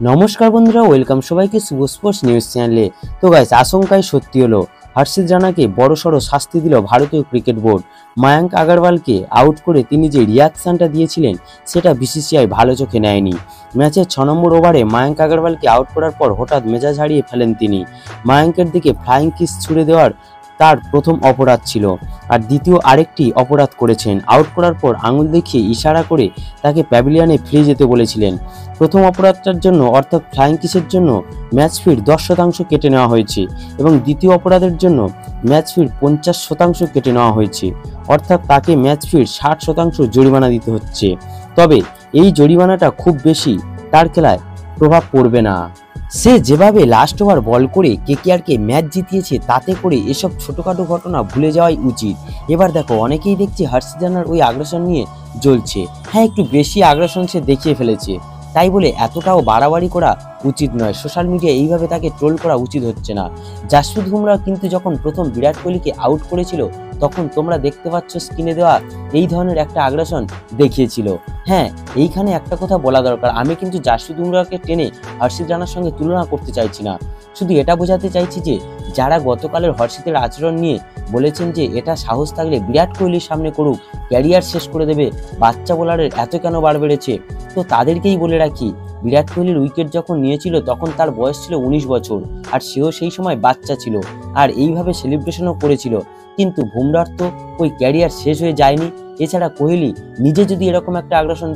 নমস্কার বন্ধুরা, ওয়েলকাম সবাইকে শুভ স্পোর্টস নিউজ চ্যানেলে। তো গাইস, আশঙ্কায় সত্যি হলো, হর্ষিত রানাকে বড়সড় শাস্তি দিল ভারতীয় ক্রিকেট বোর্ড। মায়াঙ্ক আগরওয়ালকে আউট করে তিনি যে রিয়াকশনটা দিয়েছিলেন সেটা বিসিসিআই ভালো চোখে নেয়নি। ম্যাচের 6 নম্বর ওভারে মায়াঙ্ক আগরওয়ালকে আউট করার পর হঠাৎ মেজাজ হারিয়ে ফেলেন তিনি। মায়াঙ্কের দিকে ফ্লাইং কিস ছুড়ে দেওয়ার তার প্রথম অপরাধ ছিল, আর দ্বিতীয় আরেকটি অপরাধ করেছেন। আউট করার পর আঙুল দেখিয়ে ইশারা করে তাকে প্যাভিলিয়নে ফিরে যেতে বলেছিলেন। প্রথম অপরাধটার জন্য অর্থাৎ ফ্লাইং কিসের জন্য ম্যাচ ফির 10% কেটে নেওয়া হয়েছে এবং দ্বিতীয় অপরাধের জন্য ম্যাচ ফির 50% কেটে নেওয়া হয়েছে, অর্থাৎ তাকে ম্যাচ ফির 60% জরিমানা দিতে হচ্ছে। তবে এই জরিমানাটা খুব বেশি তার খেলায় প্রভাব পড়বে না। সে যেভাবে লাস্ট ওভার বল করে কেকেআরকে ম্যাচ জিতিয়েছে, তাতে করে এসব ছোটখাটো ঘটনা ভুলে যাওয়াই উচিত। এবার দেখো, অনেকেই দেখছি হর্ষিত রানার ওই আগ্রাসন নিয়ে জ্বলছে। হ্যাঁ, একটু বেশি আগ্রাসন সে দেখিয়ে ফেলেছে, তাই বলে এতটাও বাড়াবাড়ি করা উচিত নয়। সোশ্যাল মিডিয়ায় এইভাবে তাকে ট্রোল করা উচিত হচ্ছে না। জাসপ্রীত বুমরাহ কিন্তু যখন প্রথম বিরাট কোহলিকে আউট করেছিল, তখন তোমরা দেখতে পাচ্ছ স্ক্রিনে দেওয়া এই ধরনের একটা আগ্রাসন দেখিয়েছিল। হ্যাঁ, এইখানে একটা কথা বলা দরকার, আমি কিন্তু জাসপ্রীত বুমরাহকে টেনে হর্ষিত রানার সঙ্গে তুলনা করতে চাইছি না। শুধু এটা বোঝাতে চাইছি যে যারা গতকালের হর্ষিতের আচরণ নিয়ে বলেছেন যে এটা সাহস থাকলে বিরাট কোহলির সামনে করুক, ক্যারিয়ার শেষ করে দেবে, বাচ্চা বোলারের এত কেন বার বেড়েছে, তো তাদেরকেই বলে রাখি, বিরাট কোহলির উইকেট যখন নিয়েছিল তখন তার বয়স ছিল 19 বছর, আর সেও সেই সময় বাচ্চা ছিল, আর এইভাবে সেলিব্রেশনও করেছিল। কিন্তু বুমরাহর তো ওই ক্যারিয়ার শেষ হয়ে যায়নি। এছাড়া কোহলি নিজে যদি এরকম একটা আগ্রাসন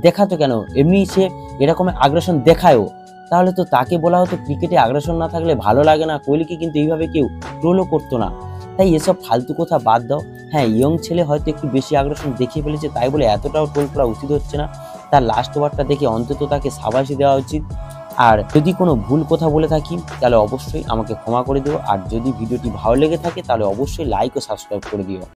দেখাতো কেন, এমনি সে এরকম আগ্রাসন দেখায়ও, তাহলে তো তাকে বলা হতো ক্রিকেটে আগ্রাসন না থাকলে ভালো লাগে না। কোহলিকে কিন্তু এইভাবে কেউ ট্রোলও করতো না। তাই এসব ফালতু কথা বাদ দাও। হ্যাঁ, ইয়ং ছেলে হয়তো একটু বেশি আগ্রাসন দেখিয়ে ফেলেছে, তাই বলে এতটাও ট্রোল করা উচিত হচ্ছে না। তার লাস্ট ওভারটা দেখে অন্তত তাকে শাবাশি দেওয়া উচিত। আর যদি কোনো ভুল কথা বলে থাকি তাহলে অবশ্যই আমাকে ক্ষমা করে দিও। আর যদি ভিডিওটি ভালো লেগে থাকে তাহলে অবশ্যই লাইক ও সাবস্ক্রাইব করে দিও।